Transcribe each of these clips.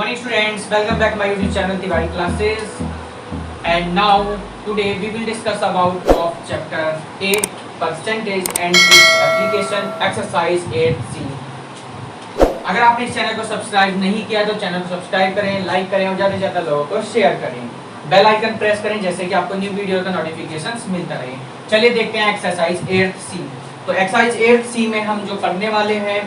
morning students, welcome back to my YouTube channel Tiwari Classes. And now today we will discuss about of chapter 8 percentage and its application exercise 8C. अगर आपने इस channel को subscribe नहीं किया तो channel को subscribe करें, like करें और ज़्यादा से ज़्यादा लोगों को शेयर करें। बेल आइकन प्रेस करें जैसे कि आपको न्यू वीडियो का नोटिफिकेशंस मिलता रहे। चलिए देखते हैं एक्सरसाइज 8C। तो एक्सरसाइज 8C में हम जो पढ़ने वाले हैं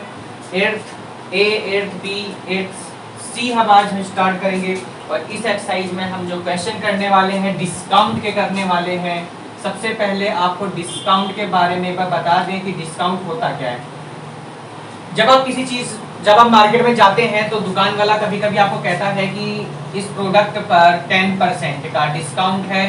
8th A, 8th B, 8th C हम आज स्टार्ट करेंगे। और इस एक्सरसाइज में हम जो क्वेश्चन करने वाले हैं डिस्काउंट के करने वाले हैं। सबसे पहले आपको डिस्काउंट के बारे में बता दें कि डिस्काउंट होता क्या है। जब आप मार्केट में जाते हैं तो दुकान वाला कभी कभी आपको कहता है कि इस प्रोडक्ट पर 10% का डिस्काउंट है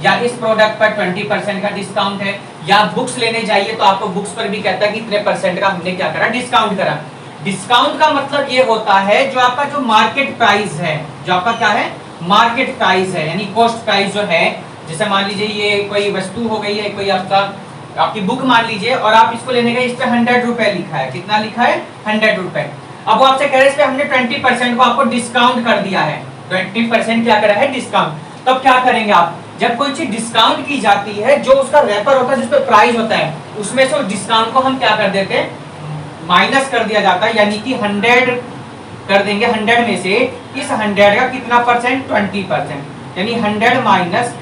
या इस प्रोडक्ट पर 20% का डिस्काउंट है, या बुक्स लेने जाइए तो आपको बुक्स पर भी कहता है कि इतने परसेंट का हमने क्या करा, डिस्काउंट करा। डिस्काउंट का मतलब ये होता है जो आपका जो मार्केट प्राइस है, जो आपका क्या है मार्केट प्राइस है, यानी कॉस्ट प्राइस जो है। जैसे मान लीजिए ये कोई वस्तु हो गई है, कोई आपकी बुक मान लीजिए और आप इसको लेने गए, इस पे 100 रुपए लिखा है। कितना लिखा है? 100 रुपए। अब वो आपसे कह रहे हैं इस पे हमने 20% को आपको डिस्काउंट कर दिया है। 20% क्या करा है? डिस्काउंट। तब क्या करेंगे आप? जब कोई चीज डिस्काउंट की जाती है, जो उसका रैपर होता है जिस पे प्राइस होता है, उसमें से डिस्काउंट को हम क्या कर देते हैं, माइनस कर दिया जाता है। यानी कि 100 कर देंगे, 100 में से इस 100 का कितना परसेंट? 20%। यानी 100 माइनस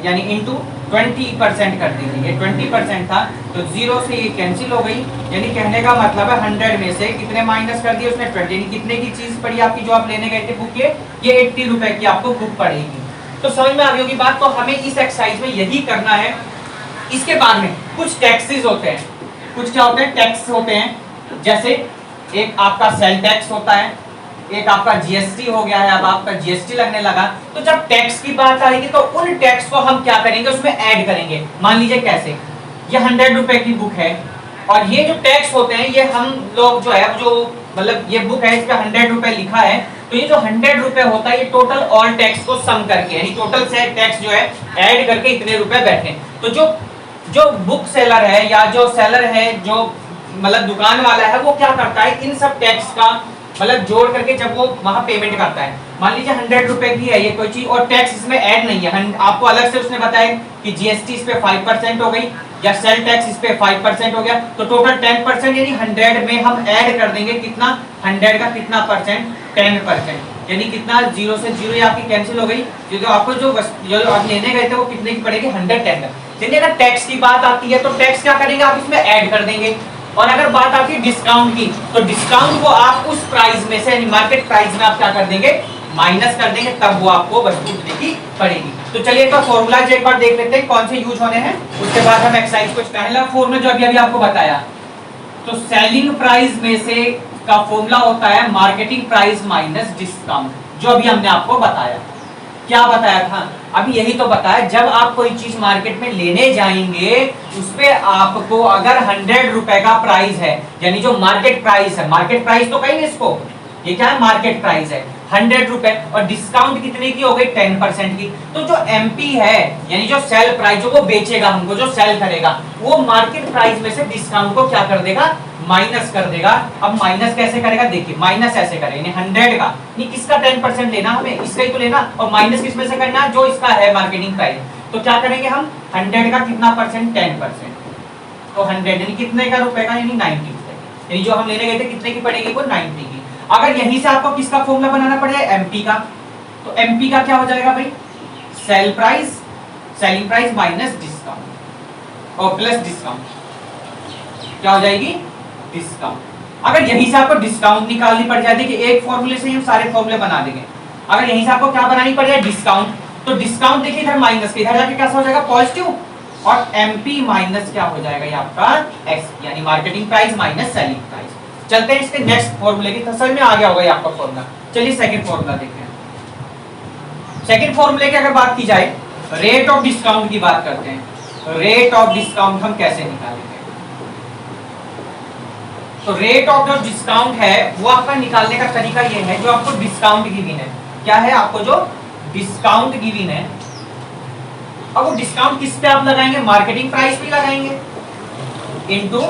यानी इंटू 20% कर देंगे। ये 20% था तो 0 से ये कैंसिल हो गई। यानी कहने का मतलब है 100 में से कितने माइनस कर दिए, उसने 20। कितने की चीज पड़ी आपकी जो आप लेने गए थे बुक, ये 80 रुपए की आपको बुक पड़ेगी। तो समझ में आ गई होगी बात। तो हमें इस एक्सरसाइज में यही करना है। इसके बाद में कुछ टैक्सेस होते हैं, कुछ क्या होते हैं, टैक्स होते हैं। जैसे एक आपका सेल टैक्स होता है, एक आपका जीएसटी हो गया है। अब आपका जीएसटी लगने लगा तो जब टैक्स की बात आएगी तो उन टैक्स को हम क्या करेंगे, उसमें ऐड करेंगे। मान लीजिए कैसे, ये 100 रुपए की बुक है और ये जो टैक्स होते हैं ये हम लोग जो है, जो मतलब ये बुक है इस पे 100 रुपए लिखा है, तो ये जो 100 रुपए होता है ये टोटल ऑल टैक्स को सम करके, यानी टोटल से टैक्स जो है ऐड करके इतने रुपए बैठे। तो जो बुक सेलर है या जो सेलर है, जो मतलब दुकान वाला है, वो क्या करता है, इन सब टैक्स का मतलब जोड़ करके जब वो वहां पेमेंट करता है, मान लीजिए 100 रुपए की है ये कोई चीज और टैक्स इसमें ऐड नहीं है, आपको अलग से उसने बताया कि जीएसटी इस पे 5% हो गई या सेल टैक्स इस पे 5% हो गया, तो टोटल 10%, यानी 100 में हम ऐड कर देंगे कितना, 100 का कितना परसेंट, 10%। यानी कितना, 0 से 0 आपकी कैंसिल हो गई। जो आपको जो आप लेने गए थे वो कितने की पड़ेगी, 110। यानी अगर टैक्स की बात आती है तो टैक्स क्या करेंगे आप, इसमें ऐड कर देंगे। और अगर बात आती है डिस्काउंट की, तो डिस्काउंट को आप उस प्राइस में से, यानी मार्केट प्राइस में आप क्या कर देंगे, माइनस कर देंगे, तब वो आपको वस्तु देनी पड़ेगी। तो चलिए इसका फॉर्मूला एक बार देख लेते हैं कौन से यूज होने हैं, उसके बाद हम एक्सरसाइज को। पहला फॉर्मूला जो अभी आपको बताया, तो सेलिंग प्राइस में से का फॉर्मूला होता है मार्केटिंग प्राइस माइनस डिस्काउंट, जो अभी हमने आपको बताया। क्या बताया था? अभी यही तो बताया, जब आप कोई चीज मार्केट में लेने जाएंगे उस पे आपको अगर 100 रुपए का प्राइस है, यानी जो मार्केट प्राइस है, मार्केट प्राइस तो कहेंगे इसको, ये क्या है, मार्केट प्राइस है 100 रुपए, और डिस्काउंट कितने की हो गई, 10% की। तो जो एमपी है, यानी जो सेल प्राइस, जो वो बेचेगा हमको, जो सेल करेगा, वो मार्केट प्राइस में से डिस्काउंट को क्या कर देगा, माइनस कर देगा। अब माइनस कैसे करेगा, देखिए माइनस ऐसे करेंगे 100 का, नहीं किसका 10% लेना, हमें इसका ही तो लेना, और माइनस किस में से करना, जो इसका है मार्केटिंग प्राइस। तो क्या करेंगे हम, 100 का कितना परसेंट, 10%। तो 100 यानी कितने का रुपए का, यानी 90 रुपए, यानी जो हम लेने गए थे कितने की पड़ेगी, वो 90 की। अगर यहीं से आपको किसका फॉर्मूला बनाना पड़ेगा, एमपी का, तो एमपी का क्या हो जाएगा भाई, sale price, selling price minus discount और प्लस डिस्काउंट, क्या हो जाएगी, डिस्काउंट। अगर यहीं से आपको डिस्काउंट निकालनी पड़ जाती है कि एक फॉर्मूले से हम सारे फॉर्मूले बना देंगे, अगर यहीं से आपको क्या बनानी पड़ जाए, डिस्काउंट, तो डिस्काउंट देखिए इधर माइनस के, इधर जाके कैसा हो जाएगा, पॉजिटिव, और एमपी माइनस क्या हो जाएगा, ये आपका एक्स, यानी marketing price minus selling price. चलते हैं इसके नेक्स्ट फॉर्मूले की, समझ में आ गया होगा ये आपका फॉर्मूला। चलिए सेकंड फॉर्मूला देखते हैं। सेकंड फॉर्मूले की अगर बात की जाए, रेट ऑफ डिस्काउंट की बात करते हैं। रेट ऑफ डिस्काउंट हम कैसे निकालेंगे, तो रेट ऑफ जो डिस्काउंट है वो आपका निकालने का तरीका ये है, जो आपको डिस्काउंट गिवन है, क्या है, आपको जो डिस्काउंट गिवन है, अब वो डिस्काउंट किस पे आप लगाएंगे, मार्केटिंग प्राइस पे लगाएंगे, इनटू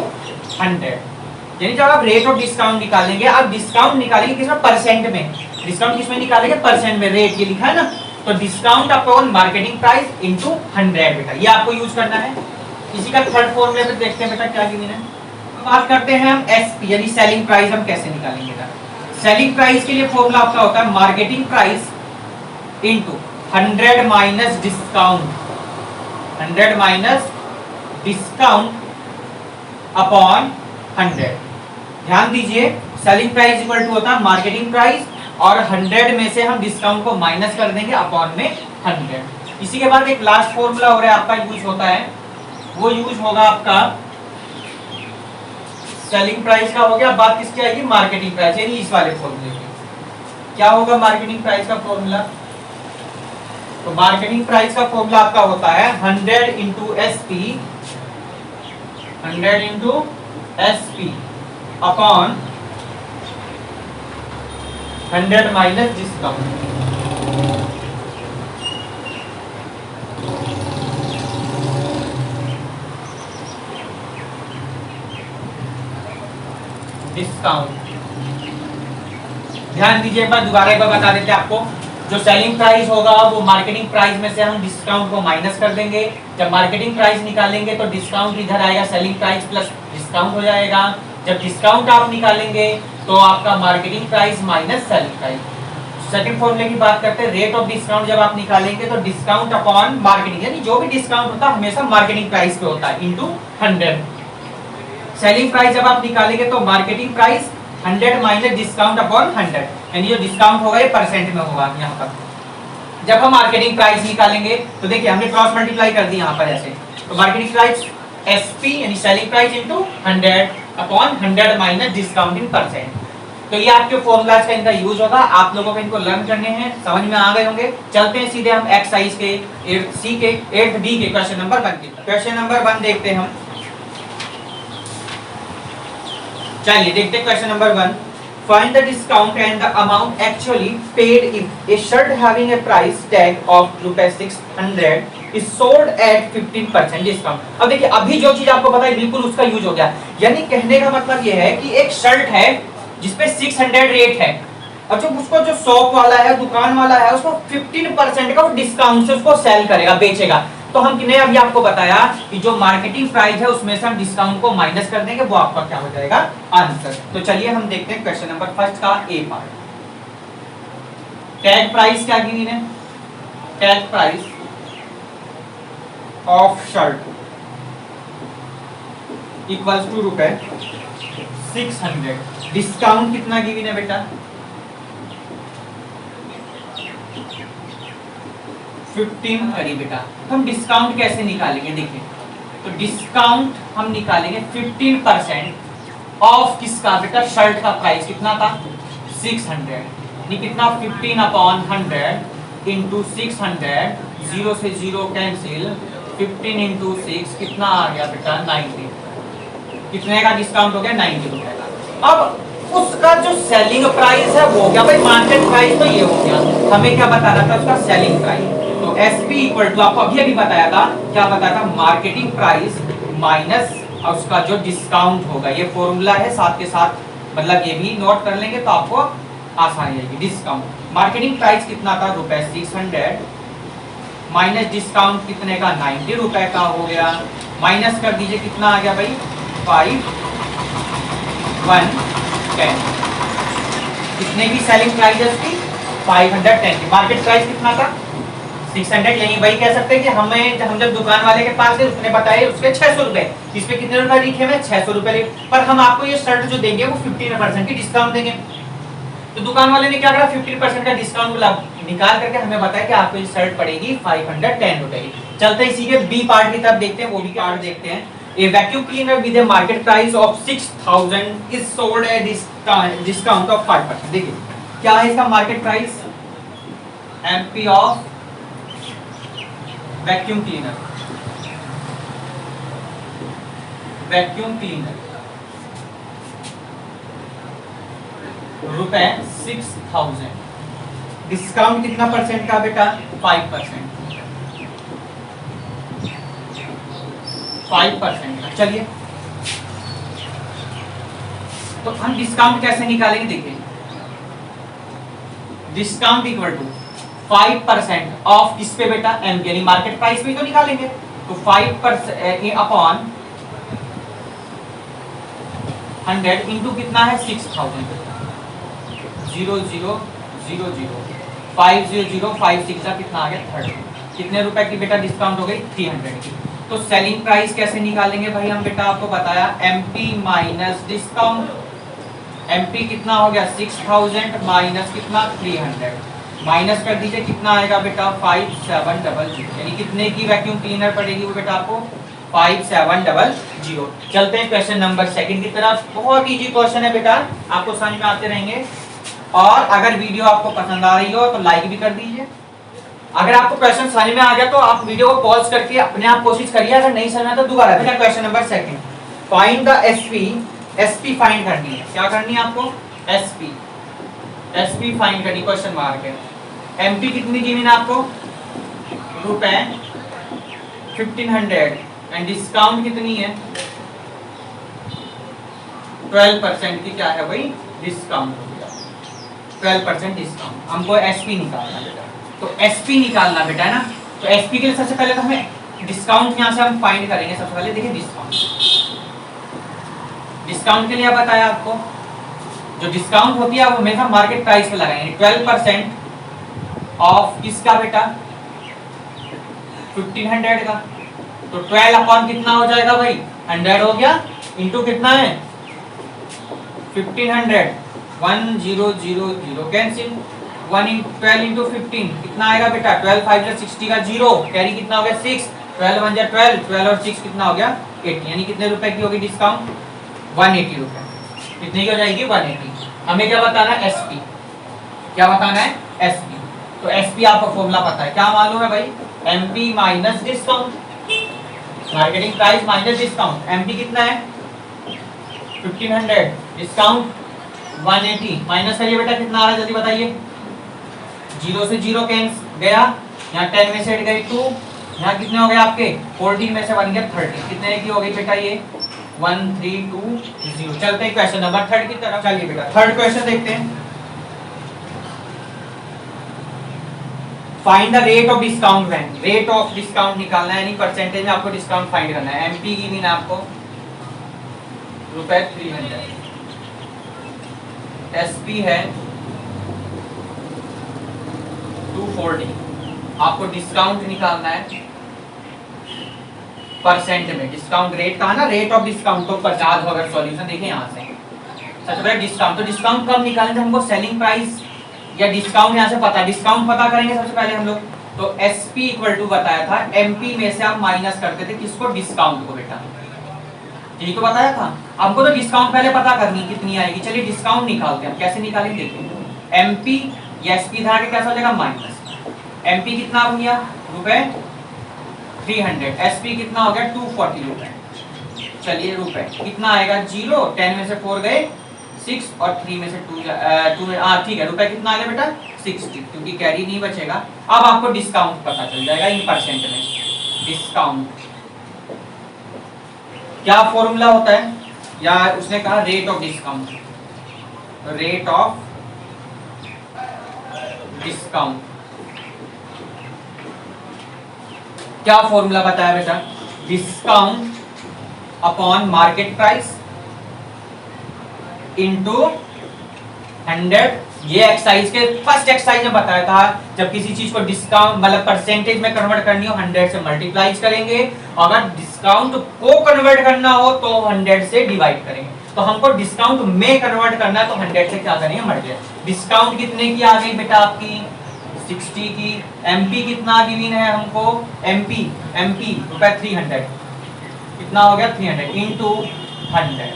100। यानी जब आप रेट ऑफ डिस्काउंट निकालेंगे, आप डिस्काउंट निकालेंगे किसमें, परसेंट में। डिस्काउंट किसमें निकालेंगे, परसेंट में, रेट ये लिखा है ना, तो discount upon marketing price into 100 बेटा, ये आपको यूज करना है। इसी का थर्ड फॉर्मूला पे देखते हैं बेटा क्या गिवन है। बात करते हैं हम एसपी यानी सेलिंग प्राइस हम कैसे निकालेंगे बेटा। सेलिंग प्राइस के लिए फॉर्मूला आपका होता है marketing price into 100 minus discount, 100 minus discount upon 100। ध्यान दीजिए, सेलिंग प्राइस इक्वल टू होता है मार्केटिंग प्राइस और 100 में से हम डिस्काउंट को माइनस कर देंगे अपॉन में 100। इसी के बाद एक लास्ट फॉर्मूला हो रहा है आपका यूज होता है, वो यूज होगा आपका सेलिंग प्राइस का हो गया। बात किसकी आएगी, मार्केटिंग प्राइस, यानी इस वाले फॉर्मूले की। क्या होगा मार्केटिंग प्राइस का फॉर्मूला, तो मार्केटिंग प्राइस का फॉर्मूला आपका होता है 100 into SP, 100 into SP upon 100 minus discount. Discount ध्यान दीजिए, एक बार दोबारा एक बार बता देते हैं आपको। जो सेलिंग प्राइस होगा वो मार्केटिंग प्राइस में से हम डिस्काउंट को माइनस कर देंगे। जब मार्केटिंग प्राइस निकालेंगे तो डिस्काउंट इधर आएगा, सेलिंग प्राइस प्लस डिस्काउंट हो जाएगा। जब डिस्काउंट आप निकालेंगे तो आपका marketing price minus selling price. Second फॉर्मूले की बात करते हैं, रेट ऑफ डिस्काउंट जब आप निकालेंगे तो डिस्काउंट अपॉन मार्केटिंग, यानी जो भी डिस्काउंट होता है हमेशा मार्केटिंग प्राइस पे होता है, इनटू 100। सेलिंग प्राइस जब आप निकालेंगे तो marketing price 100 minus discount upon 100, यानी जो डिस्काउंट होगा ये परसेंट में होगा यहाँ पर। जब हम मार्केटिंग प्राइस निकालेंगे तो देखिए हमने क्रॉस मल्टीप्लाई कर दी यहाँ पर ऐसे, तो मार्केटिंग प्राइस एसपी यानी selling price into 100 upon 100 minus discount in percent. तो ये आपके फॉर्मूलाज का इनका यूज होगा, आप लोगों को इनको लर्न करने हैं, समझ में आ गए होंगे। चलते हैं सीधे हम एक्सरसाइज के 8th सी के 8th बी के क्वेश्चन नंबर 1 के। क्वेश्चन नंबर 1 देखते हैं हम, चलिए देखते हैं question number 1। Find the discount and the amount actually paid if a shirt having a price tag of ₹600 is sold at 15% discount. अब देखिए अभी जो चीज आपको पता है बिल्कुल उसका यूज हो गया, यानी कहने का मतलब ये है कि एक शर्ट है जिसपे 600 रेट है और जब उसको जो शॉप वाला है, दुकान वाला है, उसको 15% का वो डिस्काउंट से उसको सेल करेगा, बेचेगा। तो हमने अभी आपको बताया कि जो मार्केटिंग प्राइस है उसमें से हम डिस्काउंट को माइनस कर देंगे, वो आपका क्या हो जाएगा, आंसर। तो चलिए हम देखते हैं क्वेश्चन नंबर 1 का ए पार्ट। टैग प्राइस क्या गिनी है, tag price of shirt equals to ₹600। Discount कितना गिवन है बेटा, 15 करी बेटा। तो हम डिस्काउंट कैसे निकालेंगे, देखिए तो डिस्काउंट हम निकालेंगे 15% ऑफ किसका बेटा, शर्ट का प्राइस कितना था 600, यानी कितना 15 अपॉन 100 इंटू 600, 0 से 0 कैंसिल, 15 इंटू 6 कितना आ गया बेटा 90। कितने का डिस्काउंट हो गया, 90 रुपए का। अब उसका जो सेलिंग प्राइस है वो क्या भाई, मार्केट प्राइस तो ये हो गया, हमें क्या बताना था उसका सेलिंग प्राइस। तो SP इक्वल टू आपको अभी बताया था, क्या बताया था, मार्केटिंग प्राइस माइनस उसका जो डिस्काउंट होगा। ये फॉर्मूला है, साथ के साथ मतलब ये भी नोट कर लेंगे तो आपको आसानी रहेगी। डिस्काउंट मार्केटिंग प्राइस कितना था ₹600 माइनस डिस्काउंट कितने का 90 रुपए का हो गया, माइनस कर दीजिए कितना आ गया भाई 5110। कितने की सेलिंग प्राइस है उसकी 510 की, मार्केट प्राइस कितना था 600, यानी वही कह सकते हैं कि हम जब दुकान वाले के पास गए उसने बताया उसके 600 रुपए, इस पे कितने रुपए लिखे हुए 600 रुपए, पर हम आपको ये शर्ट जो देंगे वो 15% की डिस्काउंट देंगे। तो दुकान वाले ने क्या करा, 15% का डिस्काउंट निकाल करके हमें बताया कि आपको ये शर्ट पड़ेगी 510 रुपए की। चलते हैं इसी के बी पार्ट की तरफ देखते हैं, वो भी पार्ट देखते हैं। A vacuum cleaner with a market price of 6000 is sold at discount of 5%। देखिए क्या है इसका market price, MP of vacuum cleaner, vacuum cleaner ₹6000, discount कितना परसेंट का बेटा 5%, 5% का। चलिए तो हम डिस्काउंट कैसे निकालेंगे, देखिए डिस्काउंट इक्वल टू 5% ऑफ किस पे बेटा, एम यानी मार्केट प्राइस पे तो निकालेंगे। तो 5% अपॉन 100 इंटू कितना है 6000, 5005 का कितना आ गया 30। कितने रुपए की बेटा डिस्काउंट हो गई 300 की। तो सेलिंग प्राइस कैसे निकालेंगे भाई हम, बेटा आपको बताया एमपी माइनस डिस्काउंट। एमपी कितना हो गया 6000 माइनस कितना 300, माइनस कर दीजिए कितना आएगा बेटा 5700, यानी कितने की वैक्यूम क्लीनर पड़ेगी वो बेटा आपको 5700। चलते हैं क्वेश्चन नंबर सेकंड की तरफ। बहुत इजी क्वेश्चन है बेटा, आपको समझ में आते रहेंगे। और अगर वीडियो आपको पसंद आ रही हो तो लाइक भी कर दीजिए। अगर आपको क्वेश्चन समझ में आ गया तो आप वीडियो को पॉज करके अपने आप कोशिश करिए, अगर नहीं समझ में तो दोबारा देखिए। Question number second, find the SP. SP find करनी है, क्या करनी है आपको एसपी, एसपी फाइंड करनी, क्वेश्चन मार्क है। एमपी कितनी गिवन है आपको रुपए 1500 एंड डिस्काउंट कितनी है 12% की, क्या है भाई डिस्काउंट हो गया 12% डिस्काउंट। हमको एसपी निकालना बेटा, तो एसपी निकालना बेटा है ना। तो एसपी के लिए सबसे पहले तो हमें डिस्काउंट यहां से हम फाइंड करेंगे। सबसे पहले देखिए डिस्काउंट, डिस्काउंट के लिए बताया आपको जो डिस्काउंट होती है वो हमेशा मार्केट प्राइस पे लगाएंगे। 12% ऑफ किसका बेटा 1500 का, तो 12 अपॉन कितना हो जाएगा भाई 100 हो गया, इंटू कितना है 1500, 1000 कैंसिल, 12 इंटू 15 कितना आएगा बेटा 12 5 60 का 0, कैरी कितना हो गया 6, 12 1 12, 12 और 6 कितना हो गया 80, यानी कितने रुपए की होगी डिस्काउंट 180 रुपए। कितने की हो जाएगी 180। हमें क्या बताना है एसपी, क्या बताना है एसपी। तो एसपी आपको फॉर्मूला पता है, क्या मालूम है भाई MP minus discount, marketing price minus discount. MP कितना है 1500, डिस्काउंट 180, माइनस करिए बेटा कितना आ रहा है जल्दी बताइए। 0 से 0 कैंसिल गया, यहाँ 10 में से हट गई 2, यहाँ कितने हो गए आपके 14 में से बन गया 30, कितने की हो गई बेटा ये 1320। चलते हैं क्वेश्चन नंबर 3 की तरफ। चलिए बेटा थर्ड क्वेश्चन देखते हैं। Find the rate of discount when, rate of discount निकालना है, यानी परसेंटेज में आपको डिस्काउंट फाइंड करना है। एमपी की मीन आपको रुपए 300, एसपी है 240, आपको डिस्काउंट निकालना है परसेंट में। डिस्काउंट रेट कहा ना, रेट ऑफ डिस्काउंट, तो 50 अगर सॉल्यूशन देखें यहाँ से सबसे पहले डिस्काउंट, तो डिस्काउंट कब निकालें थे हमको सेलिंग प्राइस या डिस्काउंट यहाँ से पता, डिस्काउंट पता करेंगे सबसे पहले हम लोग। तो एसपी इक्वल टू बताया था एमपी में से आप माइनस करते थे किसको डिस्काउंट को बेटा, यही तो बताया था। हमको तो डिस्काउंट पहले पता करनी कितनी आएगी। चलिए डिस्काउंट निकालते हैं, कैसे निकालेंगे देखिए। एमपी या एसपी था के कैसा हो जाएगा माइनस, एमपी कितना हो गया रुपए 300, एसपी कितना हो गया 240 रुपए। चलिए रुपए कितना आएगा 0, 10 में से 4 गए 6 और 3 में से 2 ठीक है, रुपए कितना आ गया बेटा 60, क्योंकि कैरी नहीं बचेगा। अब आपको डिस्काउंट पता चल जाएगा इन परसेंट में। डिस्काउंट क्या फॉर्मूला होता है, या उसने कहा rate of discount, rate of discount क्या फॉर्मूला बताया बेटा, discount upon market price into 100। ये एक्सरसाइज के फर्स्ट एक्सरसाइज में बताया था, जब किसी चीज को डिस्काउंट मतलब परसेंटेज में कन्वर्ट करनी हो 100 से मल्टीप्लाई करेंगे, अगर डिस्काउंट को कन्वर्ट करना हो तो 100 से डिवाइड करेंगे। तो हमको डिस्काउंट में कन्वर्ट करना है तो 100 से क्या करेंगे मल्टीप्लाई। डिस्काउंट कितने की आ गई बेटा आपकी 60 की। एमपी कितना गिवन है हमको, एमपी रुपए 300, कितना हो गया 300 इंटू 100,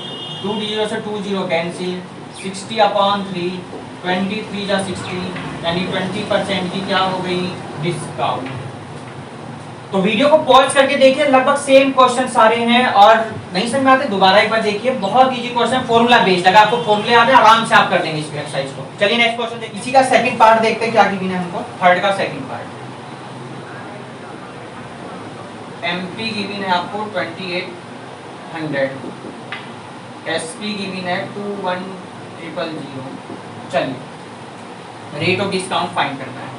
2 0 से 2 0 कैंसिल, 60 अपॉन 3, 23 जा 60, यानी 20% की क्या हो गई डिस्काउंट। तो वीडियो को पॉज करके देखिए, लगभग सेम क्वेश्चन सारे हैं, और नहीं समझ में आते दोबारा एक बार देखिए। बहुत इजी क्वेश्चन, फॉर्मूला बेस्ड, अगर आपको फॉर्मूले आते हैं आराम से आप कर देंगे इस एक्सरसाइज को। चलिए नेक्स्ट क्वेश्चन देखिए, इसी का सेकंड पार्ट देखते हैं क्या गिवन है हमको, थर्ड का सेकंड पार्ट। एमपी गिवन है आपको 2800, SP गिवन है 21000। चलिए रेट ऑफ डिस्काउंट फाइंड करना है,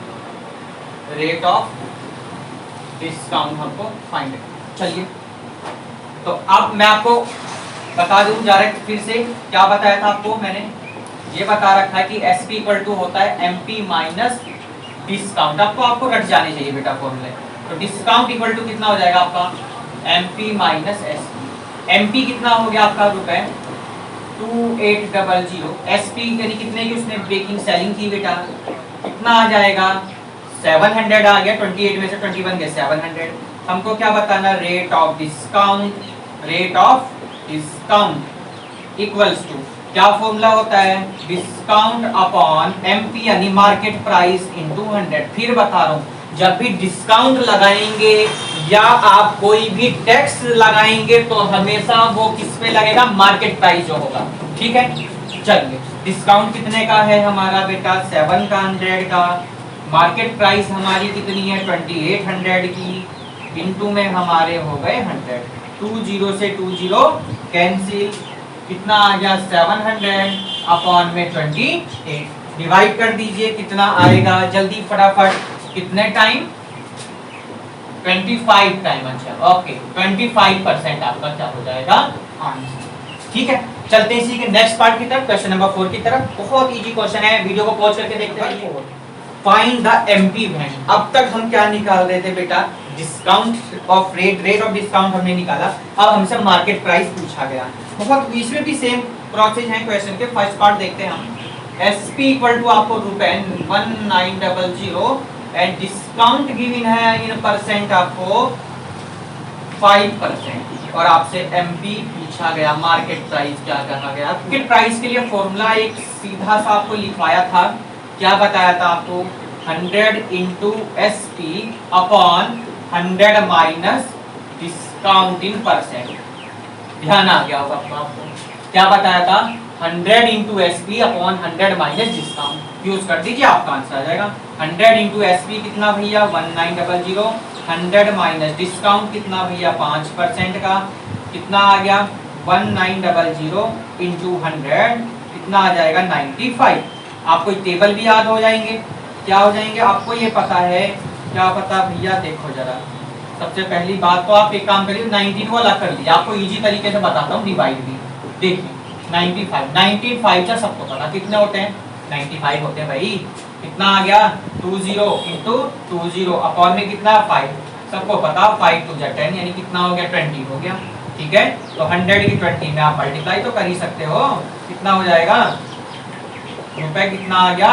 रेट ऑफ डिस्काउंट हमको फाइंड करना है। चलिए तो अब मैं आपको बता दूं डायरेक्ट फिर से, क्या बताया था आपको मैंने, ये बता रखा है कि SP इक्वल टू होता है MP माइनस डिस्काउंट। आपको रट जाने चाहिए बेटा फॉर्मूले। तो डिस्काउंट इक्वल टू कितना हो जाएगा आपका MP माइनस SP। MP कितना हो गया आपका रुपए 2800। SP यानी कितने की उसने ब्रेकिंग सेलिंग की बेटा, कितना आ जाएगा 700 आ गया। 28 में से 21 गए 700। हमको क्या बताना, rate of discount, rate of discount equals to क्या फॉर्मूला होता है, डिस्काउंट अपॉन MP यानी मार्केट प्राइस इनटू 100। फिर बता रहा हूँ, जब भी डिस्काउंट लगाएंगे या आप कोई भी टैक्स लगाएंगे तो हमेशा वो किस पे लगेगा, मार्केट प्राइस जो होगा। ठीक है, चलिए डिस्काउंट कितने का है हमारा बेटा 700 का, मार्केट प्राइस हमारी कितनी है 2800 की, इनटू में हमारे हो गए 100। 20 से 20 कैंसिल, कितना आ गया 700 अपॉन में 28। डिवाइड कर दीजिए, कितना आएगा जल्दी फटाफट, कितने टाइम 25 टाइम। अच्छा ओके 25% आपका क्या हो जाएगा आंसर। ठीक है, चलते हैं इसी के नेक्स्ट पार्ट की तरफ, क्वेश्चन नंबर 4 की तरफ। बहुत इजी क्वेश्चन है, वीडियो को पॉज करके देखते हैं। Find the MP value. अब तक हम क्या निकाल रहे थे बेटा, discount of rate of discount हमने निकाला। अब हमसे मार्केट प्राइस पूछा गया। बहुत इसमें भी सेम प्रोसेस है क्वेश्चन के। फर्स्ट पार्ट देखते हैं हम। SP इक्वल टू आपको रुपए 1900 एंड डिस्काउंट गिवन है इन परसेंट आपको 5%, और आपसे MP पूछा गया, मार्केट प्राइस क्या कहा गया। मार्केट प्राइस के लिए फॉर्मूला एक सीधा सा आपको लिखवाया था, क्या बताया था आपको, 100 into SP upon 100 minus discount in percent. ध्यान आ गया होगा आपको, क्या बताया था 100 into SP upon 100 minus discount. Use कर दीजिए, आपका आंसर आ जाएगा। 100 इंटू SP कितना भैया 1900, 100 माइनस डिस्काउंट कितना भैया 5% का, कितना आ गया 1900 इंटू 100 कितना आ जाएगा 95। आपको टेबल भी याद हो जाएंगे, क्या हो जाएंगे आपको ये पता है, क्या पता भैया, देखो जरा सबसे पहली बात तो आप एक काम करिए 19 को अलग कर लीजिए। आपको इजी तरीके से बताता हूँ डिवाइड भी। देखिए 95 का सबको पता कितने होते हैं, 95 होते हैं भाई। कितना आ गया 20 इंटू 20 अपॉन में कितना 5, सबको पता 5 2 10 यानी कितना हो गया 20 हो गया। ठीक है, तो 100 की 20 में आप मल्टीप्लाई तो कर ही सकते हो, कितना हो जाएगा रुपए, कितना आ गया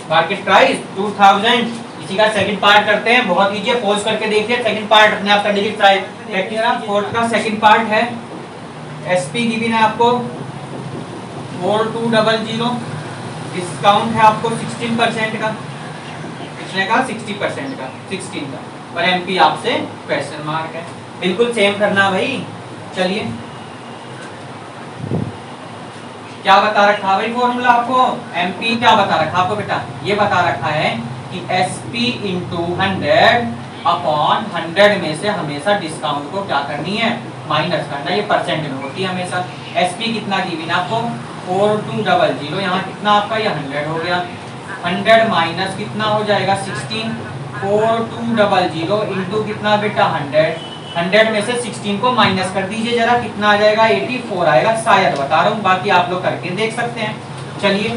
मार्केट प्राइस 2000। इसी का सेकंड पार्ट करते हैं, बहुत इजी है, पॉज करके देखिए। सेकंड पार्ट अपने आप कर लीजिए ट्राई। फोर्थ का सेकंड पार्ट है, SP गिवन है आपको 4200, डिस्काउंट है आपको 16% का, कितने का 60% का, 16 का, और MP आपसे क्वेश्चन मार्क है। बिल्कुल सेम करना भाई। चलिए क्या बता रखा भाई फॉर्मूला आपको, MP क्या बता रखा आपको बेटा, ये बता रखा है कि SP इंटू 100 अपॉन 100 में से हमेशा डिस्काउंट को क्या करनी है, माइनस करना। ये परसेंट में होती है हमेशा। SP कितना गिवन आपको 4200, यहाँ कितना आपका ये 100 हो गया, 100 माइनस कितना हो जाएगा 16, 4200 इंटू कितना बेटा 100 में से 16 को माइनस कर दीजिए जरा, कितना आ जाएगा 84 आएगा, शायद बता रहा हूँ, बाकी आप लोग करके देख सकते हैं। चलिए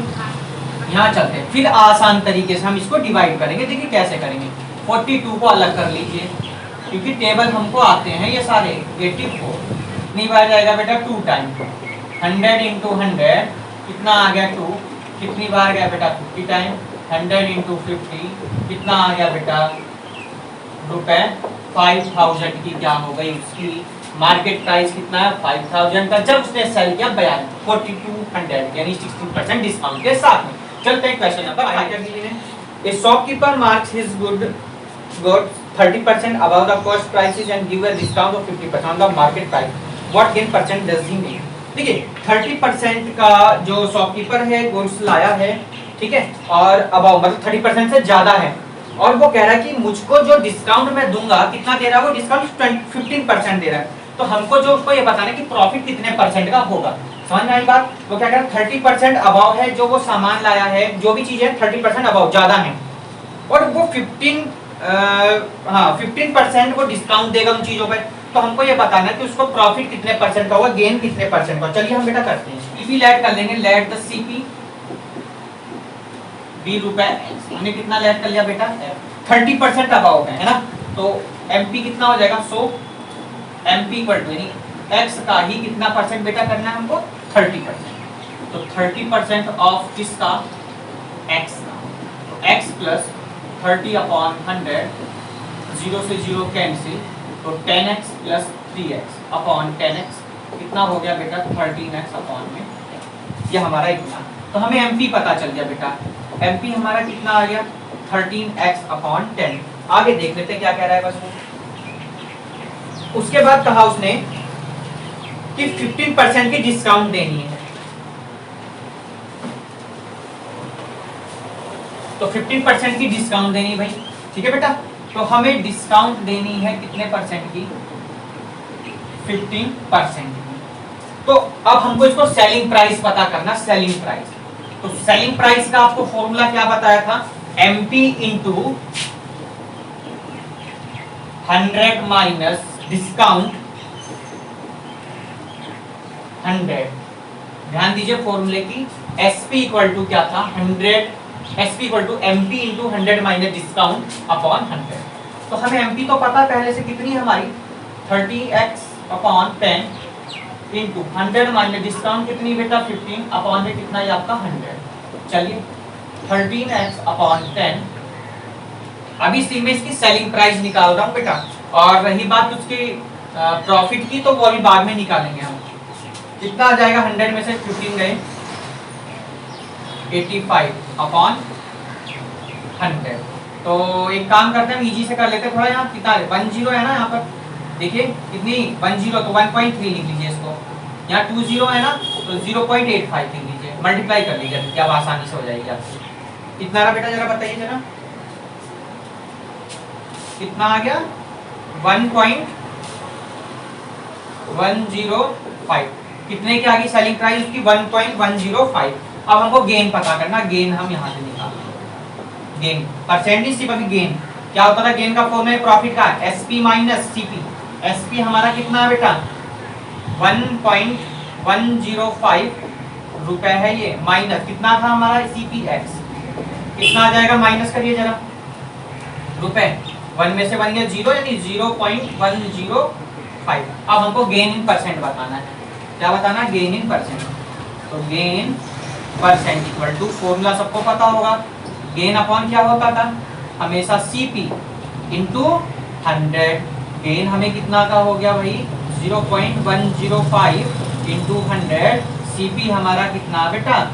यहाँ चलते हैं, फिर आसान तरीके से हम इसको डिवाइड करेंगे। देखिए कैसे करेंगे, 42 को अलग कर लीजिए, क्योंकि टेबल हमको आते हैं ये सारे। 84 कितनी बार जाएगा बेटा 2 टाइम, 100 इंटू 100 कितना आ गया 2, कितनी बार गया बेटा 50 टाइम, 100 इंटू 50 कितना आ गया बेटा रुपए 5000 की क्या हो गई उसकी मार्केट प्राइस, कितना है 5000 का, जब उसने सेल किया 4200 यानी 16% डिस्काउंट के साथ में। चलते हैं question number 5। A shopkeeper marks his goods 30% above the cost prices and give a discount of 50% on the market price. What gain percent does he make? देखिए 30% का जो शॉपकीपर है गुड्स लाया है, ठीक है, और अबाउ मतलब 30% से ज्यादा है, और वो कह रहा है कि मुझको जो डिस्काउंट मैं दूंगा, कितना दे रहा है वो डिस्काउंट 15% दे रहा है। तो हमको जो उसको ये बताना है कि प्रॉफिट कितने परसेंट का होगा। समझ में आई बात? वो क्या कह रहा है 30% अबाव है, जो वो सामान लाया है, जो भी चीज है 30% अबाव ज्यादा है, और वो 15% वो डिस्काउंट देगा उन चीजों पे। तो हमको ये बताना है कि उसको प्रॉफिट कितने परसेंट का होगा, गेन कितने परसेंट का। चलिए हम बेटा करते हैं, सीपी लेट कर लेंगे, लेट द सीपी 20 रुपए। हमने कितना लेट कर लिया बेटा 30% अबाव है ना, तो एमपी कितना हो जाएगा, सो एमपी इक्वल टू एक्स का ही कितना परसेंट बेटा करना है हमको 30%। तो 30% ऑफ किसका, एक्स का, तो एक्स प्लस 30/100, 0 से 0 कैंसिल, तो 10x plus 3x upon 10x कितना हो गया बेटा 13x अपॉन में, ये हमारा इतना। तो हमें एमपी पता चल गया बेटा, एमपी हमारा कितना आ गया 13x अपॉन 10। आगे देख लेते क्या कह रहा है बस वो। उसके बाद कहा उसने कि 15% की डिस्काउंट देनी है, तो 15% की डिस्काउंट देनी भाई, ठीक है बेटा। तो हमें डिस्काउंट देनी है कितने परसेंट की, 15% की। तो अब हमको इसको सेलिंग प्राइस पता करना, सेलिंग प्राइस। तो सेलिंग प्राइस का आपको फॉर्मूला क्या बताया था, एमपी इंटू 100 माइनस डिस्काउंट 100। ध्यान दीजिए फॉर्मूले की, एसपी इक्वल टू क्या था 100, SP equal to MP into 100 minus discount upon 100। तो हमें एमपी तो पता पहले से कितनी है हमारी 30x upon 10 into 100 minus discount कितनी बेटा 15 अपॉन में कितना, ये आपका 100। चलिए 13x अपॉन 10, अभी इसी में इसकी सेलिंग प्राइस निकाल रहा हूँ बेटा, और रही बात उसकी प्रॉफिट की तो वो अभी बाद में निकालेंगे हम। कितना आ जाएगा 100 में से 15 गए 85 अपॉन 100। तो एक काम करते हैं इजी से कर लेते हैं थोड़ा, यहाँ कितना 10 है ना, यहाँ पर देखिए कितनी 10, तो 1.3 लिख लीजिए इसको, यहाँ 20 है ना, तो 0.85 लिख लीजिए, मल्टीप्लाई कर लीजिए, क्या आसानी से हो जाएगी आपकी। कितना रहा बेटा जरा बताइए जरा, कितना आ गया 1.105। कितने की आ गई सेलिंग प्राइस उसकी 1.105। अब हमको गेन पता करना, गेन हम यहाँ से निकालेंगे, गेन परसेंटेज सिर्फ अभी गेन क्या होता था, गेन का फॉर्मूला प्रॉफिट का एसपी माइनस सीपी। एसपी हमारा कितना है बेटा 1.105 रुपए है ये, माइनस कितना था हमारा सीपी एक्स, कितना आ जाएगा माइनस करिए जरा रुपए, 1 में से बन गया 0 यानी 0.105। अब हमको गेन इन परसेंट बताना है, क्या बताना, गेन इन परसेंट। तो gain percent equal to formula सबको पता होगा, गेन अपॉन क्या होता था हमेशा सीपी इंटू 100। गेन हमें कितना का हो गया भाई 0.105 इंटू 100, सीपी हमारा कितना बेटा,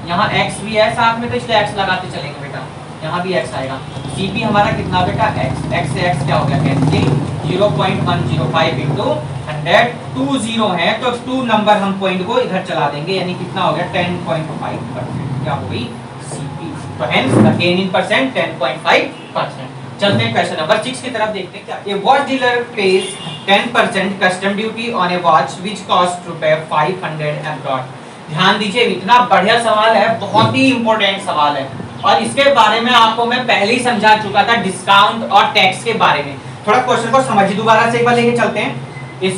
यहाँ x भी है साथ में तो इसलिए x लगाते चलेंगे बेटा, यहाँ भी x आएगा। सीपी हमारा कितना बेटा x, x से x क्या हो गया कैंसिल, 0.105 इंटू 100, 20 है तो 2 नंबर हम पॉइंट को इधर चला देंगे, यानी कितना हो गया 10.5%, क्या हो गई सीपी। तो hence the gain in percent 10.5%। चलते हैं क्वेश्चन नंबर 6 की तरफ, देखते हैं क्या। A watch dealer pays 10% custom duty on a watch which cost ₹500 abroad. ध्यान दीजिए इतना बढ़िया सवाल है, बहुत ही इंपॉर्टेंट सवाल है, और इसके बारे में आपको मैं पहले ही समझा चुका था डिस्काउंट और टैक्स के बारे में। थोड़ा क्वेश्चन को समझिए दोबारा से एक बार लेके चलते हैं। A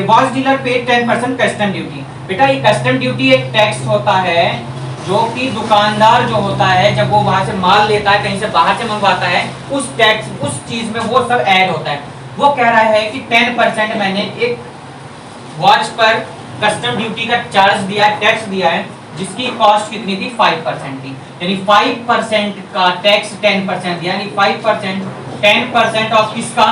watch dealer paid 10% custom duty. बेटा ये कस्टम ड्यूटी एक टैक्स होता है जो कि दुकानदार जो होता है जब वो वहां से माल लेता है, कहीं से बाहर से मंगवाता है, उस टैक्स उस चीज में वो सब ऐड होता है। वो कह रहा है कि 10% मैंने एक वॉच पर कस्टम ड्यूटी का चार्ज दिया है, टैक्स दिया है, जिसकी कॉस्ट कितनी थी 5% थी, यानी 5% का टैक्स 10% दिया, यानी 5% 10% ऑफ किसका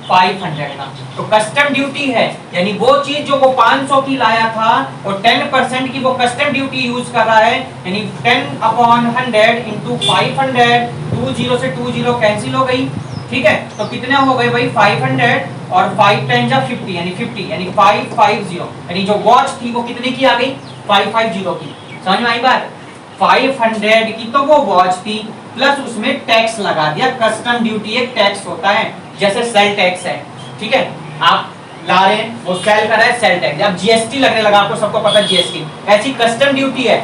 500 का। तो कस्टम ड्यूटी है यानी वो चीज जो वो 500 की लाया था और 10% की वो कस्टम ड्यूटी यूज कर रहा है, यानी 10/100 इंटू 500, 20 से 20 कैंसिल हो गई, ठीक है। तो कितने हो गए भाई 500 और 5 10 50 यानी 50 यानी 550, यानी जो वॉच थी वो कितने की आ गई 550 की। समझ में आई बात, 500 की तो वो वॉच थी प्लस उसमें टैक्स लगा दिया। कस्टम ड्यूटी एक टैक्स होता है जैसे सेल टैक्स है, ठीक है। आप ला रहे हैं, वो सेल कर रहा है, सेल टैक्स। अब जीएसटी लगने लगा, आपको सबको पता है जीएसटी, ऐसी कस्टम ड्यूटी है,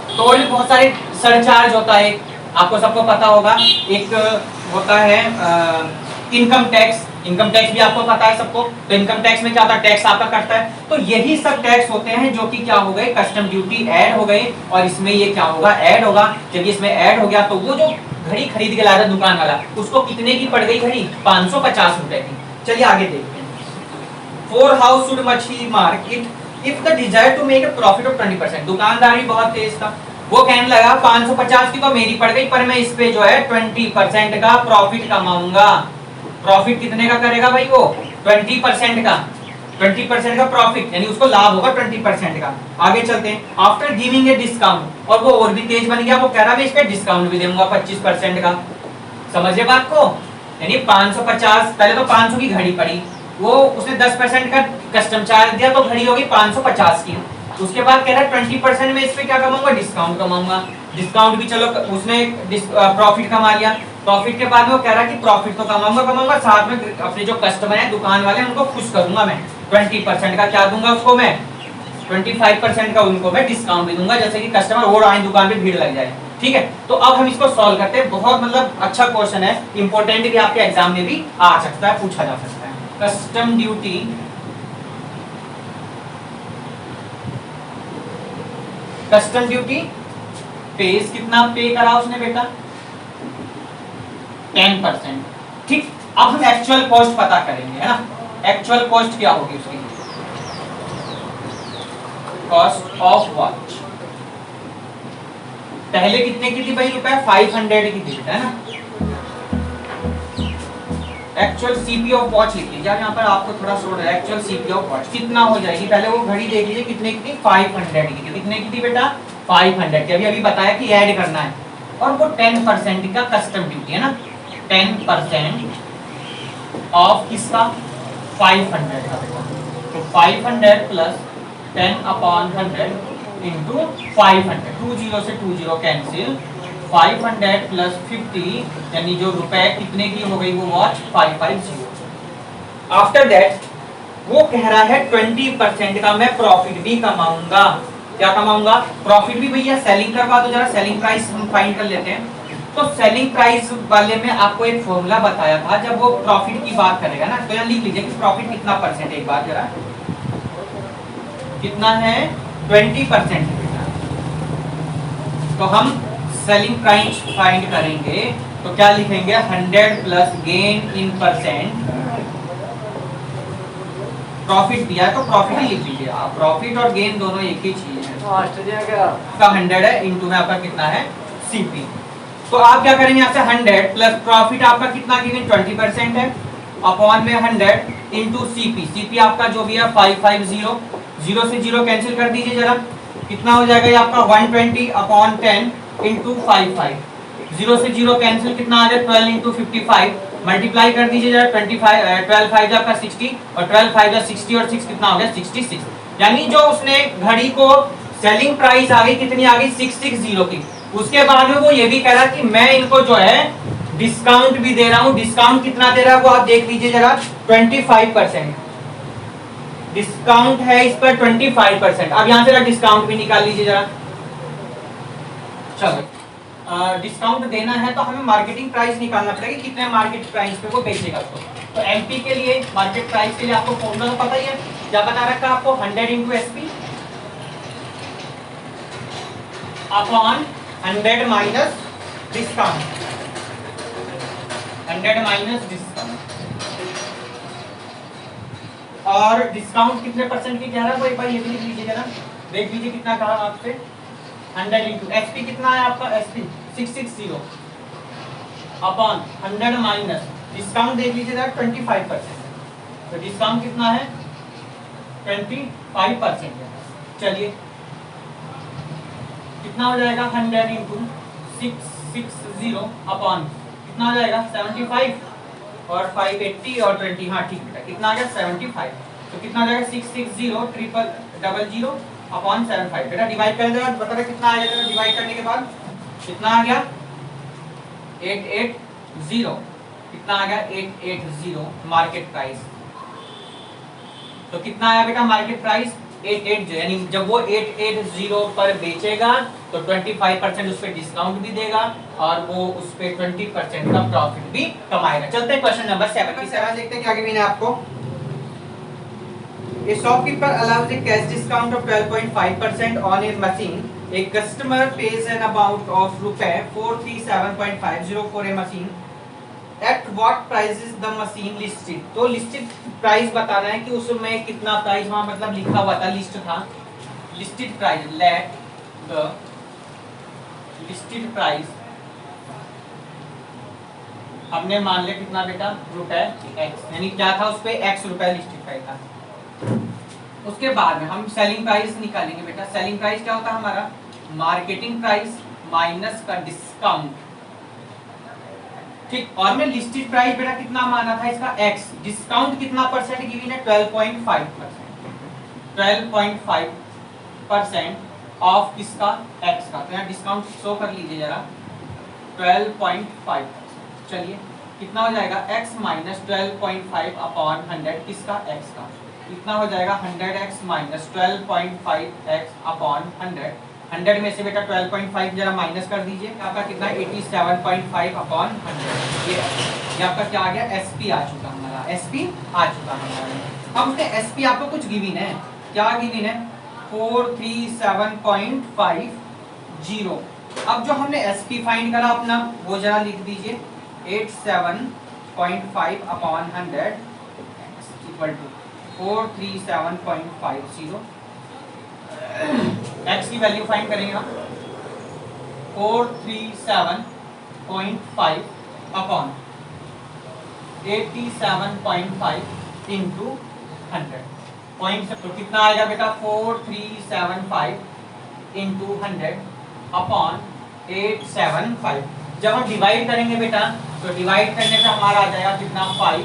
तो और भी बहुत सारे सरचार्ज होता है, आपको सबको पता होगा। एक होता है इनकम टैक्स, इनकम टैक्स भी आपको पता है सबको। तो इनकम टैक्स में क्या होता है, टैक्स आपका कटता है। तो यही सब टैक्स होते हैं जो कि क्या हो गए, कस्टम ड्यूटी ऐड हो गई, और इसमें ये क्या होगा, ऐड होगा। जब इसमें ऐड हो गया तो वो जो घड़ी खरीद के ला रहा दुकान वाला, उसको कितने की पड़ गई घड़ी, 550 रुपए की। चलिए आगे देखते हैं। For how's should much he mark it if the desire to make a profit of 20%। दुकानदार भी बहुत तेज था, वो कहने लगा 550 की तो मेरी पड़ गई, पर मैं इस पे जो है 20% का प्रॉफिट कमाऊंगा। प्रॉफिट कितने का करेगा भाई वो, 20% का, 20% का प्रॉफिट, यानी उसको लाभ होगा 20% का। आगे चलते हैं। आफ्टर गिविंग ए डिस्काउंट, और वो और भी तेज बन गया, वो कह रहा है इस पे डिस्काउंट भी दूंगा 25% का। समझे बात को, यानी 550, पहले तो 500 की घड़ी पड़ी, वो उसने 10% का कस्टम चार्ज दिया, तो घड़ी होगी 550 की। उसके बाद कह रहा है 20% में इस पे क्या कमाऊंगा, डिस्काउंट कमाऊंगा। डिस्काउंट भी चलो उसने प्रॉफिट कमा लिया। प्रॉफिट के बाद में वो कह रहा है कि प्रॉफिट तो कमाऊंगा, साथ में अपने जो कस्टमर है, दुकान वाले, उनको खुश करूंगा मैं। 20% का क्या दूंगा उसको मैं, 25% का उनको मैं डिस्काउंट भी दूंगा, जैसे कि कस्टमर और आए दुकान पे भीड़ लग जाए। ठीक है, तो अब हम इसको सॉल्व करते हैं। बहुत मतलब अच्छा क्वेश्चन है, इंपॉर्टेंट भी, आपके एग्जाम में भी आ सकता है, पूछा जा सकता है। कस्टम ड्यूटी पेज कितना पे करा उसने बेटा, 10%। ठीक, अब हम एक्चुअल कॉस्ट पता करेंगे, है ना। एक्चुअल कॉस्ट क्या होगी उसकी, कॉस्ट ऑफ वॉच पहले कितने की थी भाई, रुपए 500 की थी, है ना। एक्चुअल सीपी ऑफ वॉच लिख लीजिए, यहाँ पर आपको थोड़ा शोर है। एक्चुअल सीपी ऑफ वॉच कितना हो जाएगी, पहले वो घड़ी देख लीजिए कितने की थी, 500 की थी। कितने की थी बेटा, 500 की। अभी बताया कि ऐड करना है, और वो 10% का कस्टम ड्यूटी है ना, 10% ऑफ किसका, 500 का बेटा। तो 500 प्लस 10/100 इंटू 500, 20 से 20 कैंसिल, 500 प्लस 50, यानी जो रुपए कितने की हो गई वो वॉच, 550। आफ्टर दैट वो कह रहा है 20% का मैं प्रॉफिट भी कमाऊंगा। क्या कमाऊंगा, प्रॉफिट भी भैया। सेलिंग करवा दो जरा, सेलिंग प्राइस हम फाइंड कर लेते हैं। तो सेलिंग प्राइस वाले में आपको एक फॉर्मूला बताया था, जब वो प्रॉफिट की बात करेगा ना, तो यहाँ लिख लीजिए कि प्रॉफिट कितना परसेंट है, एक बार जरा कितना है, 20%। तो हम सेलिंग प्राइस फाइंड करेंगे, तो क्या लिखेंगे, 100 plus gain in percent. Profit दिया है तो प्रॉफिट ही लिख लीजिए आप, प्रॉफिट और गेन दोनों एक ही चीज है। आपका 100 है, इंटू में आपका कितना है, सीपी। तो आप क्या करेंगे, यहाँ से 100 प्लस प्रॉफिट आपका कितना गिवन, 20% है, अपॉन में 100 इंटू सीपी। सीपी आपका जो भी है 550, 0 से 0 कैंसिल कर दीजिए जरा, कितना हो जाएगा ये आपका 120 अपॉन 10 इंटू 55। 0 से 0 कैंसिल, कितना आ जाए 12 इंटू 55, मल्टीप्लाई कर दीजिए जरा, 25 12 5 आपका 60, और 12 5 60, और 6 कितना हो गया 66। यानी जो उसने घड़ी को सेलिंग प्राइस आ गई कितनी आ गई, 660 की। उसके बाद में वो ये भी कह रहा कि मैं इनको जो है डिस्काउंट भी दे रहा हूं। डिस्काउंट कितना दे रहा है वो आप देख लीजिए जरा, 25% डिस्काउंट है इस पर, 25%। अब यहां से डिस्काउंट भी निकाल लीजिए जरा। चलो डिस्काउंट देना है तो हमें मार्केटिंग प्राइस निकालना पड़ेगा, कितने मार्केट प्राइस पे वो बेचेगा उसको। तो एमपी के लिए मार्केट प्राइस के लिए आपको फॉर्मूला तो पता ही है, क्या बता रखा है आपको, 100 into SP upon 100 minus discount, 100 minus discount. और डिस्काउंट कितने परसेंट की कह रहा है वो एक बार ये भी लिख लीजिए जरा, देख लीजिए कितना कहा आपसे, 100 इंटू एसपी कितना है आपका, एसपी 660 अपॉन 100 माइनस डिस्काउंट देख लीजिए जरा 25%। तो डिस्काउंट कितना है, 25% है। चलिए कितना हो जाएगा, 100 इंटू 660 अपॉन कितना हो जाएगा 75, और 580 और 20, हाँ ठीक है, कितना आ गया 75। तो कितना आ जाएगा 660 अपॉन 75। बेटा डिवाइड कर देगा, बता रहे कितना आ जाएगा, डिवाइड करने के बाद कितना आ गया 880, कितना आ गया 880 मार्केट प्राइस। तो कितना आया बेटा मार्केट प्राइस 880, यानी जब वो 880 पर बेचेगा तो 25% उस पर डिस्काउंट भी देगा और वो उस पे 20% का प्रॉफिट भी कमाएगा। चलते हैं क्वेश्चन नंबर 7 की तरफ देखते हैं क्या गिवन है आपको। A shopkeeper allows a cash discount of 12.5% on his machine. A customer pays an amount of रुपए 437.50 for a machine. At what price is the machine listed? तो लिस्टेड प्राइस बताना है कि उसमें कितना प्राइस वहां मतलब लिखा हुआ था, लिस्ट था। Listed price, let the listed price हमने मान लिया कितना बेटा रुपए x, यानी क्या था उस पे x रुपए लिस्टेड प्राइस था। उसके बाद में हम सेलिंग प्राइस निकालेंगे बेटा। सेलिंग प्राइस क्या होता है हमारा, मार्केटिंग प्राइस माइनस का डिस्काउंट, ठीक। और हमने लिस्टेड प्राइस बेटा कितना माना था इसका x, डिस्काउंट कितना परसेंट गिवन है 12.5%, 12.5% ऑफ किसका x का, तो यहाँ डिस्काउंट शो कर लीजिए जरा 12.5%। चलिए कितना हो जाएगा x माइनस 12.5 अपॉन 100 किसका x का, कितना हो जाएगा 100x माइनस 12.5x अपॉन 100। 100 में से बेटा 12.5 जरा माइनस कर दीजिए, आपका कितना 87.5 अपॉन 100। ये आपका क्या आ गया, SP आ चुका हमारा, SP आ चुका हमारा। अब उसने SP आपको कुछ गिवन है, क्या गिवन है 437.50। अब जो हमने SP फाइंड करा अपना वो जरा लिख दीजिए 87.5 अपॉन 100 इक्वल टू 437.50। x की वैल्यू फाइंड करेंगे हम 437.5 अपॉन 87.5 इंटू 100 पॉइंट, तो कितना आएगा बेटा 4375 इंटू 100 अपॉन 875। जब हम डिवाइड करेंगे बेटा तो डिवाइड करने से हमारा आ जाएगा कितना 5,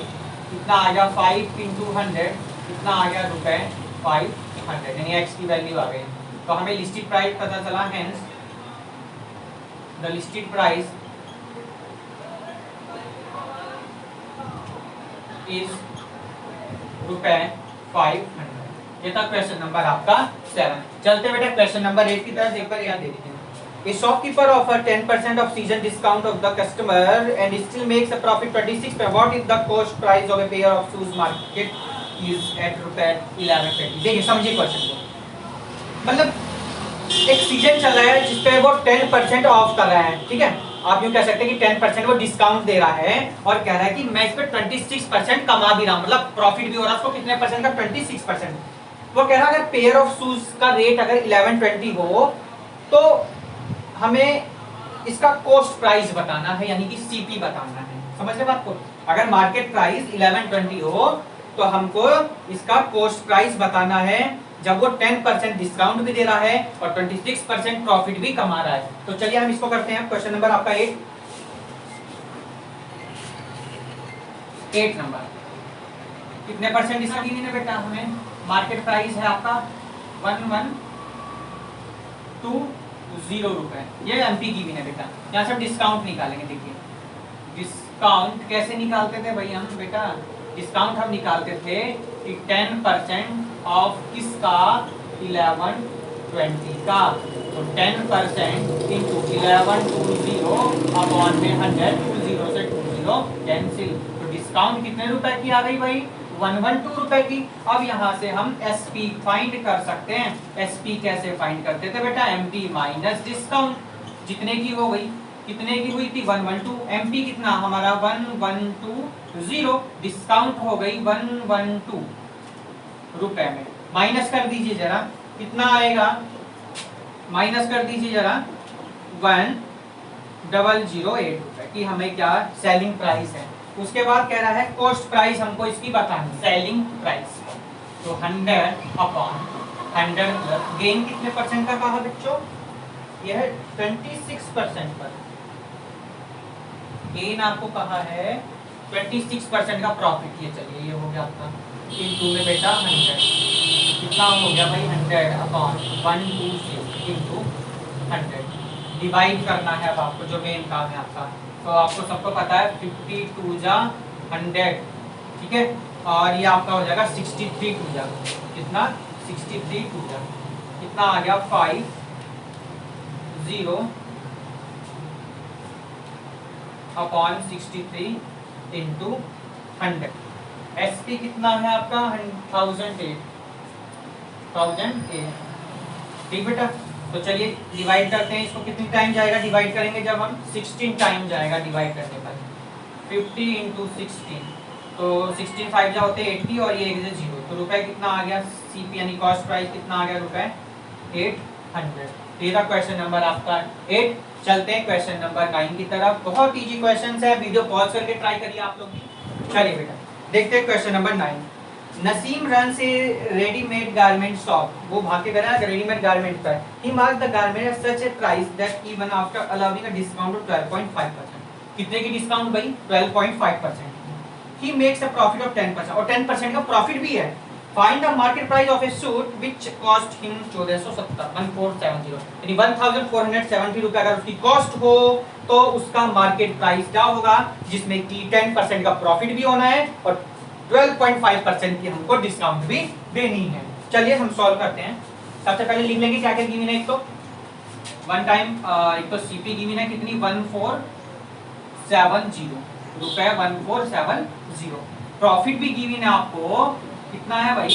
कितना आ गया 5 इंटू 100 कितना आ गया रुपए 500, यानी x की वैल्यू आ गई। तो हमें लिस्टेड प्राइस पता चला, hence the listed price is रुपए 500। ये था क्वेश्चन नंबर आपका 7। चलते बेटा क्वेश्चन नंबर 8 की तरफ, एक बार याद दे दीजिए। A shopkeeper offers 10% of season discount of the customer and still makes a profit 26%. What is the cost price of a pair of shoes market is at ₹1120? देखिए समझिए क्वेश्चन को, मतलब एक सीजन चल रहा है जिसपे वो 10% ऑफ कर रहा है, ठीक है। आप यूँ कह सकते हैं कि 10% वो डिस्काउंट दे रहा है और कह रहा है कि मैं इस पे 26% कमा भी रहा हूँ, मतलब प्रॉफिट भी हो रहा है उसको कितने परसेंट का 26%। वो कह रहा है अगर पेयर ऑफ शूज का रेट अगर 1120 हो तो हमें इसका कॉस्ट प्राइस बताना है, यानी कि सीपी बताना है। समझ रहे बात को, अगर मार्केट प्राइस 1120 हो तो हमको इसका कॉस्ट प्राइस बताना है जब वो 10% डिस्काउंट भी दे रहा है और 26% प्रॉफिट भी कमा रहा है। तो चलिए हम इसको करते हैं। क्वेश्चन नंबर आपका 8 नंबर, कितने परसेंट डिस्काउंट है बेटा, हमें मार्केट प्राइस है आपका 1120 रुपए, ये एमपी की भी है बेटा। यहाँ से डिस्काउंट निकालेंगे। देखिए डिस्काउंट कैसे निकालते थे भाई हम बेटा, डिस्काउंट हम निकालते थे कि 10% ऑफ किसका 1120 का, तो 10% इंटू 1120 अपॉन में 100, 20 से 20 कैंसिल, तो डिस्काउंट कितने रुपए की आ गई भाई 112 रुपए की। अब यहाँ से हम एसपी फाइंड कर सकते हैं। एसपी कैसे फाइंड करते थे बेटा, एमपी माइनस डिस्काउंट, जितने की हो गई, कितने की हुई थी 112, एमपी कितना हमारा 1120, डिस्काउंट हो गई 112 रुपए में, माइनस कर दीजिए जरा कितना आएगा, माइनस कर दीजिए जरा 1008 रुपए की हमें क्या सेलिंग प्राइस है। उसके बाद कह रहा है कॉस्ट प्राइस हमको इसकी बतानी, सेलिंग प्राइस, तो 100 अपॉन 100 प्लस गेन कितने परसेंट का कहा बच्चों, यह है 26% पर गेन आपको कहा है 26% का प्रॉफिट। ये चलिए ये हो गया आपका इनटू में बेटा 100, कितना हो गया भाई 100 अपॉन 126 इंटू 100, डिवाइड करना है अब आपको, जो मेन काम है आपका। तो आपको सबको पता है 52 जा 100, ठीक है। और ये आपका हो जाएगा 63 टू जा कितना 63 टू जा कितना आ गया 50 अपॉन 63 इंटू 100। एसपी कितना है आपका 1008 ठीक बेटा। तो चलिए डिवाइड करते हैं इसको, कितनी टाइम जाएगा डिवाइड करेंगे जब हम 16 टाइम जाएगा डिवाइड करने पर 50 इंटू 16 तो 16 5 जा होते 80 और ये 1 से 0 तो रुपए कितना आ गया सीपी यानी कॉस्ट प्राइस कितना आ गया रुपए 800। ये था क्वेश्चन नंबर आपका 8। चलते हैं क्वेश्चन नंबर 9 की तरफ। बहुत इजी क्वेश्चन है, वीडियो पॉज करके ट्राई करिए आप लोग भी। चलिए बेटा देखते हैं क्वेश्चन नंबर 9। नसीम रन से रेडीमेड गारमेंट शॉप, वो भाग के गया रेडीमेड गारमेंट पर। He mark the garment at such a price that even after allowing a discount of 12.5%। कितने की डिस्काउंट भाई 12.5%। He makes a profit of 10% और 10% का प्रॉफिट भी है। Find the market price of A suit which cost him 1470 यानी 1470 रुपए अगर उसकी कॉस्ट हो तो उसका मार्केट प्राइस क्या होगा, जिसमें कि 10% का प्रॉफिट भी होना है और 12.5% की हमको डिस्काउंट भी देनी है। चलिए हम सॉल्व करते हैं। सबसे पहले लिख लेंगे क्या क्या गिवन है। एक तो वन टाइम एक तो सीपी गिवन है कितनी 1470 रुपए 1470। प्रॉफिट भी गिवन है आपको कितना है भाई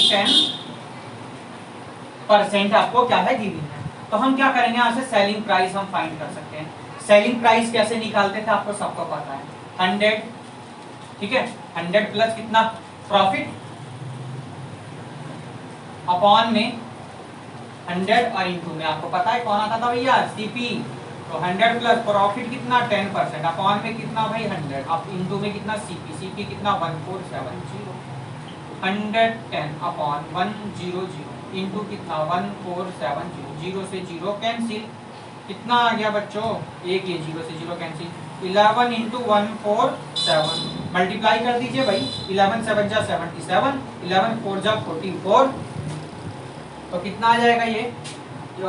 10% आपको क्या है गिवन है। तो हम क्या करेंगे यहाँ से सेलिंग प्राइस हम फाइंड कर सकते हैं। सेलिंग प्राइस कैसे निकालते थे आपको सबको पता है 100 ठीक है 100 प्लस कितना प्रॉफिट अपॉन में 100 और इंटू में आपको पता है कौन आता था भैया सीपी। तो 100 प्लस प्रॉफिट कितना 10% अपॉन में कितना भाई 100 अब इंटू में कितना सीपी सीपी कितना 1470 110 अपॉन 100 इंटू कितना 1470 0 से 0 कैंसिल कितना आ गया बच्चों एक ये 0 से 0 कैंसिल 11 इंटू 147 मल्टीप्लाई कर दीजिए भाई 11 7 जा 77 11 4 जा 44 तो कितना आ जाएगा ये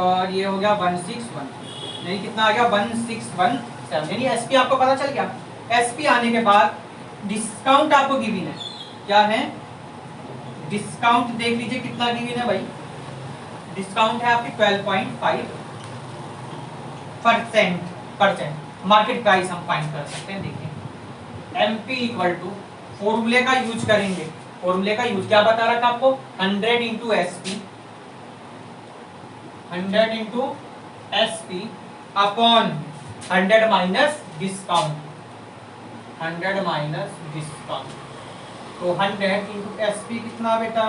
और ये हो गया 161 नहीं कितना आ गया 1617 यानी एसपी आपको पता चल गया। एसपी आने के बाद डिस्काउंट आपको गिवन है क्या है डिस्काउंट देख लीजिए कितना गिवन है भाई डिस्काउंट है आपकी 12.5%। मार्केट प्राइस हम फाइंड कर सकते हैं। देखिए एमपी इक्वल टू फॉर्मूले का यूज करेंगे। फॉर्मूले का यूज क्या बता रखा आपको 100 into SP 100 into SP upon 100 minus discount 100 minus discount तो 100 इंटू एसपी कितना बेटा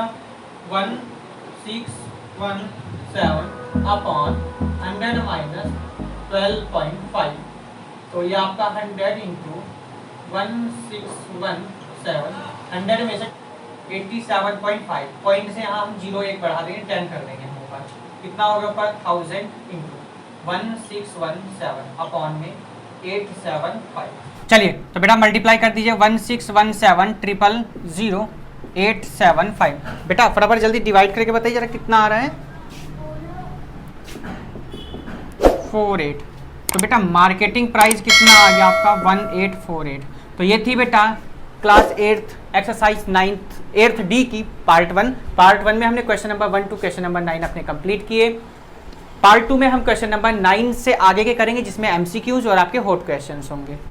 1617 अपॉन 100 माइनस 12.5 तो ये आपका 100 इंटू 1617 100 में से 87.5 पॉइंट से हम 0 1 बढ़ा देंगे 10 कर देंगे हम ऊपर कितना होगा ऊपर 1000 इंटू 1617 अपॉन में 875। चलिए तो बेटा मल्टीप्लाई कर दीजिए 1617000875 बेटा फटाफट जल्दी डिवाइड करके बताइए जरा कितना आ रहा है 48। तो बेटा मार्केटिंग प्राइस कितना आ गया आपका 1848। तो ये थी बेटा class 8th exercise 8th D की पार्ट 1 में हमने question number 1 to question number 9 अपने कंप्लीट किए। पार्ट 2 में हम क्वेश्चन नंबर 9 से आगे के करेंगे जिसमें एमसीक्यूज और आपके हॉट क्वेश्चंस होंगे।